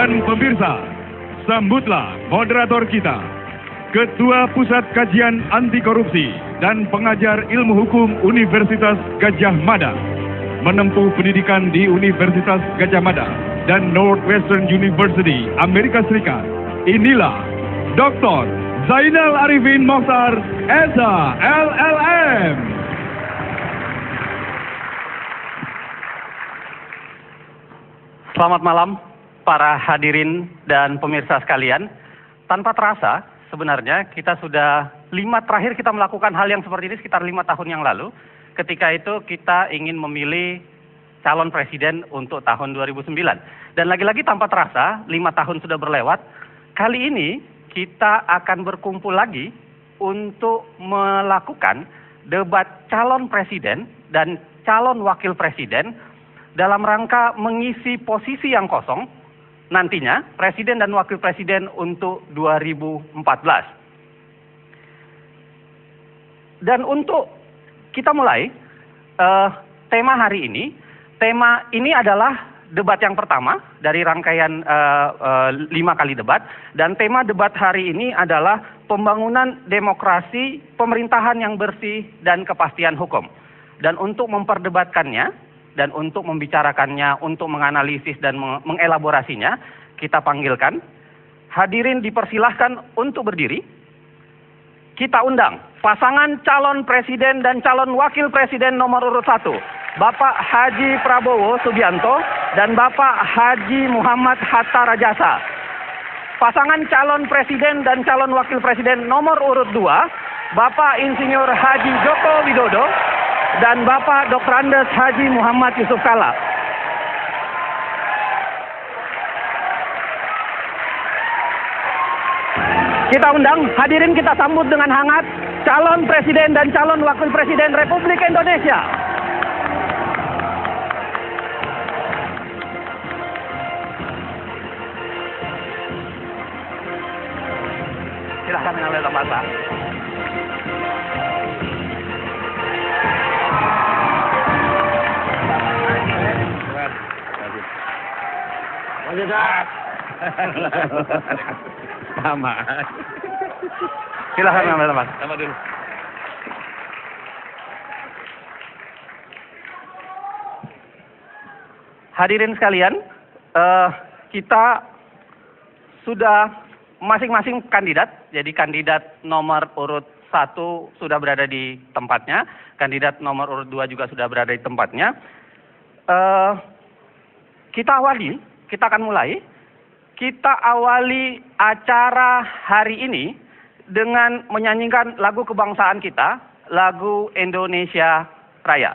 dan pemirsa, sambutlah moderator kita, Ketua Pusat Kajian Anti Korupsi dan pengajar ilmu hukum Universitas Gadjah Mada, menempuh pendidikan di Universitas Gadjah Mada dan Northwestern University, Amerika Serikat. Inilah Dr. Zainal Arifin Mokhtar, SH, LLM. Selamat malam para hadirin dan pemirsa sekalian. Tanpa terasa, sebenarnya kita sudah terakhir kita melakukan hal yang seperti ini sekitar 5 tahun yang lalu. Ketika itu kita ingin memilih calon presiden untuk tahun 2009. Dan lagi-lagi tanpa terasa, 5 tahun sudah berlewat. Kali ini kita akan berkumpul lagi untuk melakukan debat calon presiden dan calon wakil presiden dalam rangka mengisi posisi yang kosong nantinya presiden dan wakil presiden untuk 2014. Dan untuk kita mulai tema hari ini, tema ini adalah debat yang pertama dari rangkaian 5 kali debat, dan tema debat hari ini adalah pembangunan demokrasi, pemerintahan yang bersih dan kepastian hukum. Dan untuk memperdebatkannya dan untuk membicarakannya, untuk menganalisis dan mengelaborasinya, kita panggilkan. Hadirin dipersilahkan untuk berdiri. Kita undang pasangan calon presiden dan calon wakil presiden nomor urut 1, Bapak Haji Prabowo Subianto dan Bapak Haji Muhammad Hatta Rajasa. Pasangan calon presiden dan calon wakil presiden nomor urut 2, Bapak Insinyur Haji Joko Widodo dan Bapak Dr. Andes Haji Muhammad Yusuf Kala. Kita undang, hadirin kita sambut dengan hangat calon presiden dan calon wakil presiden Republik Indonesia. Silahkan mengambil tempat, Pak. Sama. Silahkan mengambil tempat. Sama dulu. Hadirin sekalian, kita sudah masing-masing kandidat, jadi kandidat nomor urut 1 sudah berada di tempatnya, kandidat nomor urut 2 juga sudah berada di tempatnya. Kita akan mulai. Kita awali acara hari ini dengan menyanyikan lagu kebangsaan kita, lagu Indonesia Raya.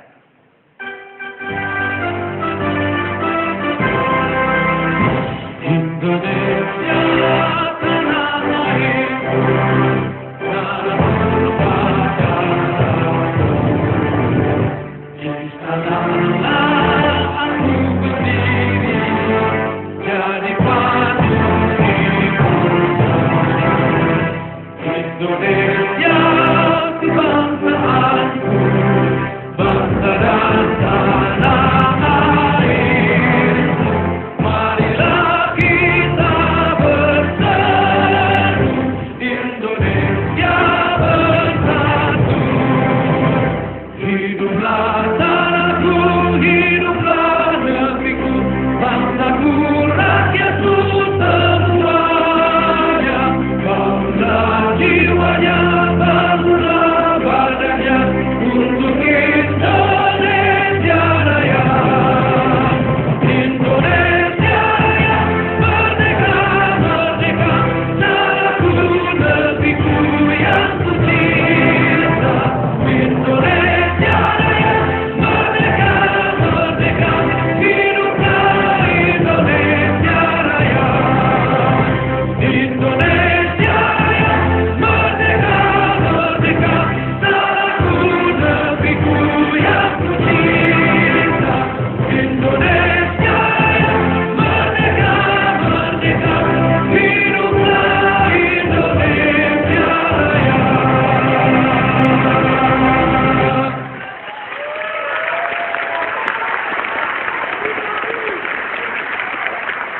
Jiwanya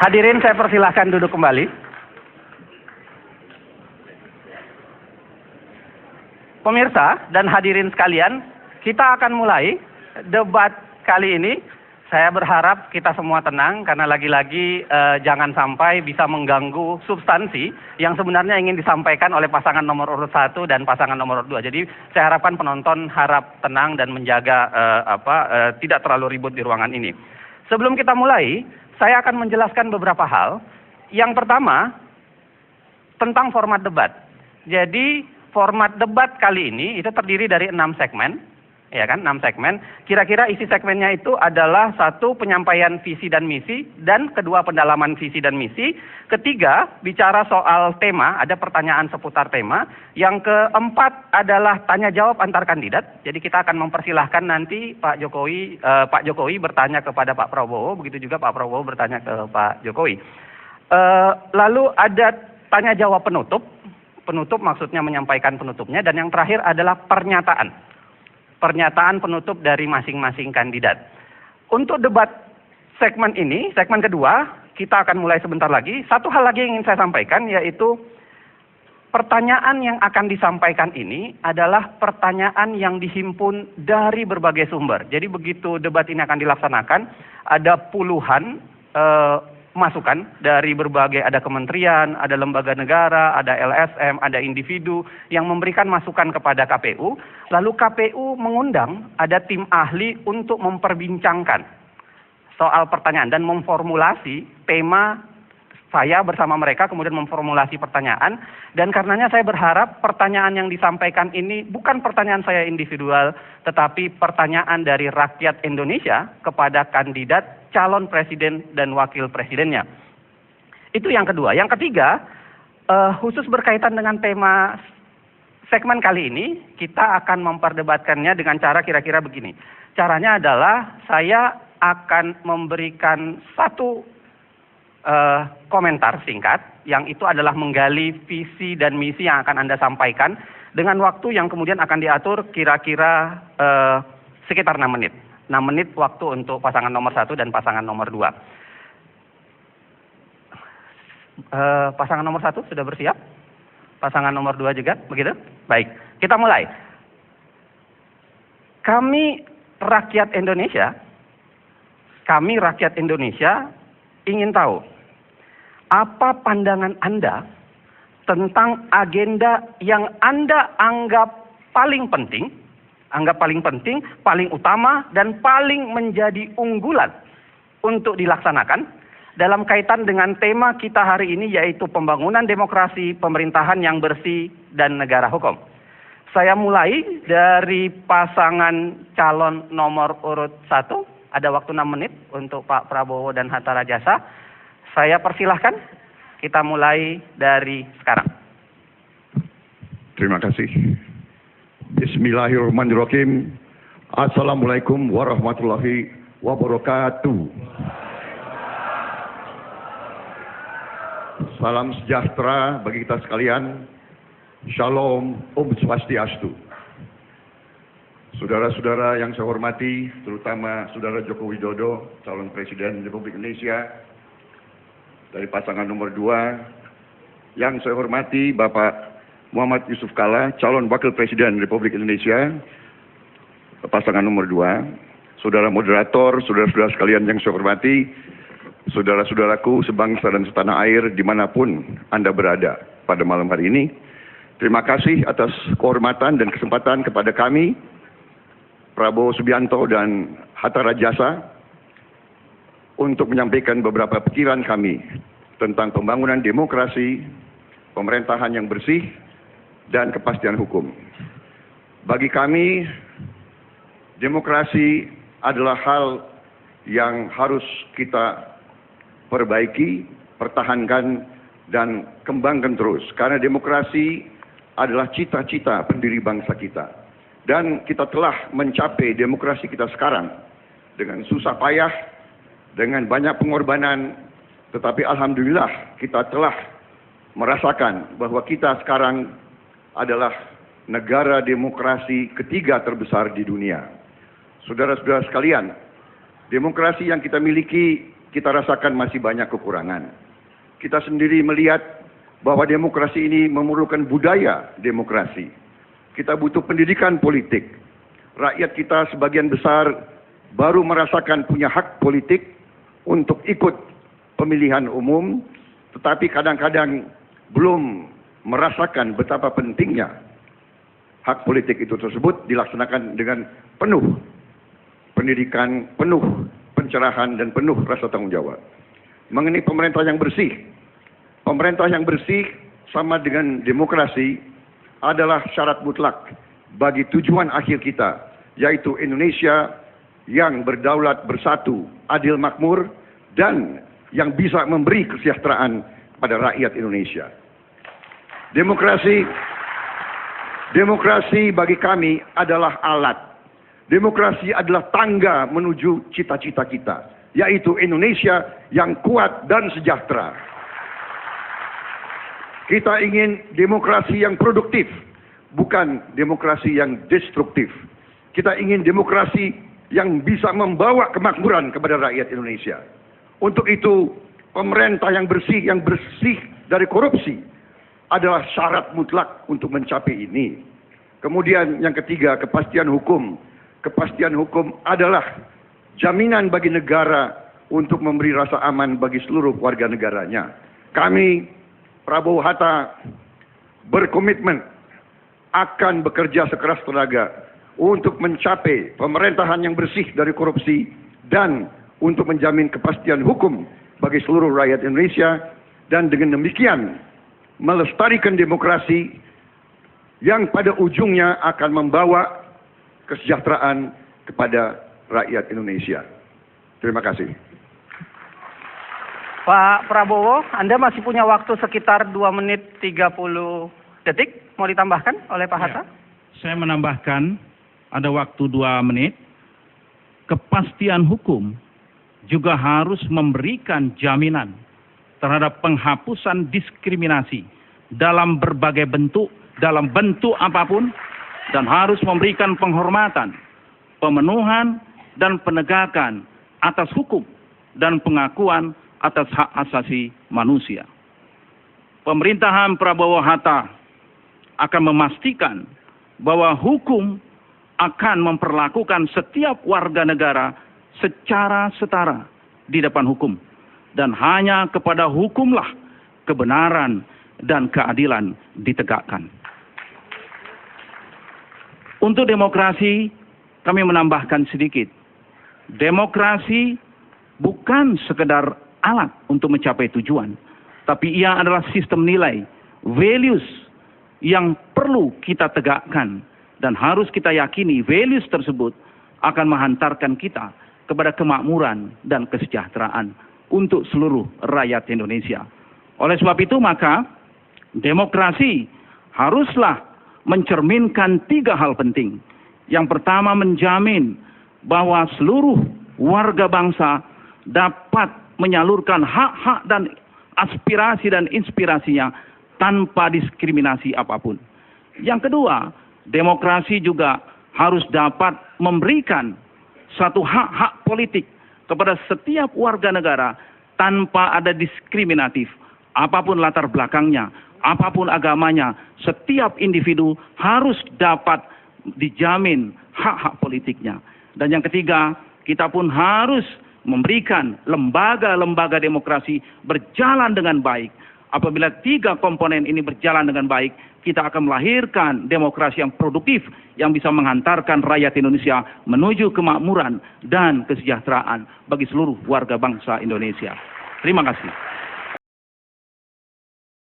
Hadirin saya persilahkan duduk kembali. Pemirsa dan hadirin sekalian, kita akan mulai debat kali ini. Saya berharap kita semua tenang karena lagi-lagi jangan sampai bisa mengganggu substansi yang sebenarnya ingin disampaikan oleh pasangan nomor urut 1 dan pasangan nomor urut 2. Jadi saya harapkan penonton harap tenang dan menjaga tidak terlalu ribut di ruangan ini. Sebelum kita mulai, saya akan menjelaskan beberapa hal. Yang pertama, tentang format debat. Jadi format debat kali ini itu terdiri dari 6 segmen. Ya kan, 6 segmen. Kira-kira isi segmennya itu adalah 1, penyampaian visi dan misi, dan kedua, pendalaman visi dan misi. Ketiga, bicara soal tema, ada pertanyaan seputar tema. Yang keempat adalah tanya jawab antar kandidat. Jadi kita akan mempersilahkan nanti Pak Jokowi bertanya kepada Pak Prabowo, begitu juga Pak Prabowo bertanya ke Pak Jokowi. Lalu ada tanya jawab penutup. Penutup maksudnya menyampaikan penutupnya, dan yang terakhir adalah pernyataan penutup dari masing-masing kandidat. Untuk debat segmen ini, segmen kedua, kita akan mulai sebentar lagi. Satu hal lagi yang ingin saya sampaikan, yaitu pertanyaan yang akan disampaikan ini adalah pertanyaan yang dihimpun dari berbagai sumber. Jadi begitu debat ini akan dilaksanakan, ada puluhan masukan dari berbagai, ada kementerian, ada lembaga negara, ada LSM, ada individu yang memberikan masukan kepada KPU. Lalu KPU mengundang ada tim ahli untuk memperbincangkan soal pertanyaan dan memformulasi tema. Saya bersama mereka kemudian memformulasi pertanyaan, dan karenanya saya berharap pertanyaan yang disampaikan ini bukan pertanyaan saya individual, tetapi pertanyaan dari rakyat Indonesia kepada kandidat calon presiden dan wakil presidennya. Itu yang kedua. Yang ketiga, khusus berkaitan dengan tema segmen kali ini, kita akan memperdebatkannya dengan cara kira-kira begini. Caranya adalah saya akan memberikan satu komentar singkat, yang itu adalah menggali visi dan misi yang akan Anda sampaikan dengan waktu yang kemudian akan diatur kira-kira sekitar 6 menit. 6 menit waktu untuk pasangan nomor 1 dan pasangan nomor 2. Pasangan nomor 1 sudah bersiap? Pasangan nomor 2 juga? Begitu? Baik, kita mulai. Kami rakyat Indonesia ingin tahu apa pandangan Anda tentang agenda yang Anda anggap paling penting, paling utama, dan paling menjadi unggulan untuk dilaksanakan dalam kaitan dengan tema kita hari ini, yaitu pembangunan demokrasi, pemerintahan yang bersih, dan negara hukum. Saya mulai dari pasangan calon nomor urut 1. Ada waktu 6 menit untuk Pak Prabowo dan Hatta Rajasa. Saya persilahkan, kita mulai dari sekarang. Terima kasih. Bismillahirrahmanirrahim. Assalamualaikum warahmatullahi wabarakatuh. Salam sejahtera bagi kita sekalian. Shalom, Om Swastiastu. Saudara-saudara yang saya hormati, terutama Saudara Joko Widodo, calon Presiden Republik Indonesia, dari pasangan nomor 2, yang saya hormati Bapak Muhammad Yusuf Kalla, calon Wakil Presiden Republik Indonesia, pasangan nomor 2, Saudara Moderator, saudara-saudara sekalian yang saya hormati, saudara-saudaraku sebangsa dan setanah air dimanapun Anda berada pada malam hari ini, terima kasih atas kehormatan dan kesempatan kepada kami, Prabowo Subianto dan Hatta Rajasa, untuk menyampaikan beberapa pikiran kami tentang pembangunan demokrasi, pemerintahan yang bersih, dan kepastian hukum. Bagi kami, demokrasi adalah hal yang harus kita perbaiki, pertahankan, dan kembangkan terus. Karena demokrasi adalah cita-cita pendiri bangsa kita. Dan kita telah mencapai demokrasi kita sekarang dengan susah payah, dengan banyak pengorbanan, tetapi alhamdulillah kita telah merasakan bahwa kita sekarang adalah negara demokrasi ketiga terbesar di dunia. Saudara-saudara sekalian, demokrasi yang kita miliki kita rasakan masih banyak kekurangan. Kita sendiri melihat bahwa demokrasi ini memerlukan budaya demokrasi. Kita butuh pendidikan politik. Rakyat kita sebagian besar baru merasakan punya hak politik untuk ikut pemilihan umum, tetapi kadang-kadang belum merasakan betapa pentingnya hak politik itu tersebut dilaksanakan dengan penuh pendidikan, penuh pencerahan, dan penuh rasa tanggung jawab. Mengenai pemerintah yang bersih sama dengan demokrasi adalah syarat mutlak bagi tujuan akhir kita, yaitu Indonesia yang berdaulat, bersatu, adil, makmur, dan yang bisa memberi kesejahteraan pada rakyat Indonesia. Demokrasi bagi kami adalah alat. Demokrasi adalah tangga menuju cita-cita kita, yaitu Indonesia yang kuat dan sejahtera. Kita ingin demokrasi yang produktif, bukan demokrasi yang destruktif. Kita ingin demokrasi yang bisa membawa kemakmuran kepada rakyat Indonesia. Untuk itu, pemerintah yang bersih dari korupsi adalah syarat mutlak untuk mencapai ini. Kemudian yang ketiga, kepastian hukum. Kepastian hukum adalah jaminan bagi negara untuk memberi rasa aman bagi seluruh warga negaranya. Kami, Prabowo Hatta, berkomitmen akan bekerja sekeras tenaga untuk mencapai pemerintahan yang bersih dari korupsi dan untuk menjamin kepastian hukum bagi seluruh rakyat Indonesia, dan dengan demikian melestarikan demokrasi yang pada ujungnya akan membawa kesejahteraan kepada rakyat Indonesia. Terima kasih. Pak Prabowo, Anda masih punya waktu sekitar 2 menit 30 detik. Mau ditambahkan oleh Pak Hatta? Ya, saya menambahkan ada waktu 2 menit. Kepastian hukum juga harus memberikan jaminan terhadap penghapusan diskriminasi dalam berbagai bentuk, dalam bentuk apapun, dan harus memberikan penghormatan, pemenuhan, dan penegakan atas hukum dan pengakuan atas hak asasi manusia. Pemerintahan Prabowo Hatta akan memastikan bahwa hukum akan memperlakukan setiap warga negara secara setara di depan hukum, dan hanya kepada hukumlah kebenaran dan keadilan ditegakkan. Untuk demokrasi, kami menambahkan sedikit. Demokrasi bukan sekedar alat untuk mencapai tujuan, tapi ia adalah sistem nilai, values yang perlu kita tegakkan, dan harus kita yakini values tersebut akan menghantarkan kita kepada kemakmuran dan kesejahteraan untuk seluruh rakyat Indonesia. Oleh sebab itu, maka demokrasi haruslah mencerminkan 3 hal penting. Yang pertama, menjamin bahwa seluruh warga bangsa dapat menyalurkan hak-hak dan aspirasi dan inspirasinya tanpa diskriminasi apapun. Yang kedua, demokrasi juga harus dapat memberikan satu hak-hak politik kepada setiap warga negara tanpa ada diskriminatif. Apapun latar belakangnya, apapun agamanya, setiap individu harus dapat dijamin hak-hak politiknya. Dan yang ketiga, kita pun harus memberikan lembaga-lembaga demokrasi berjalan dengan baik. Apabila 3 komponen ini berjalan dengan baik, kita akan melahirkan demokrasi yang produktif yang bisa menghantarkan rakyat Indonesia menuju kemakmuran dan kesejahteraan bagi seluruh warga bangsa Indonesia. Terima kasih.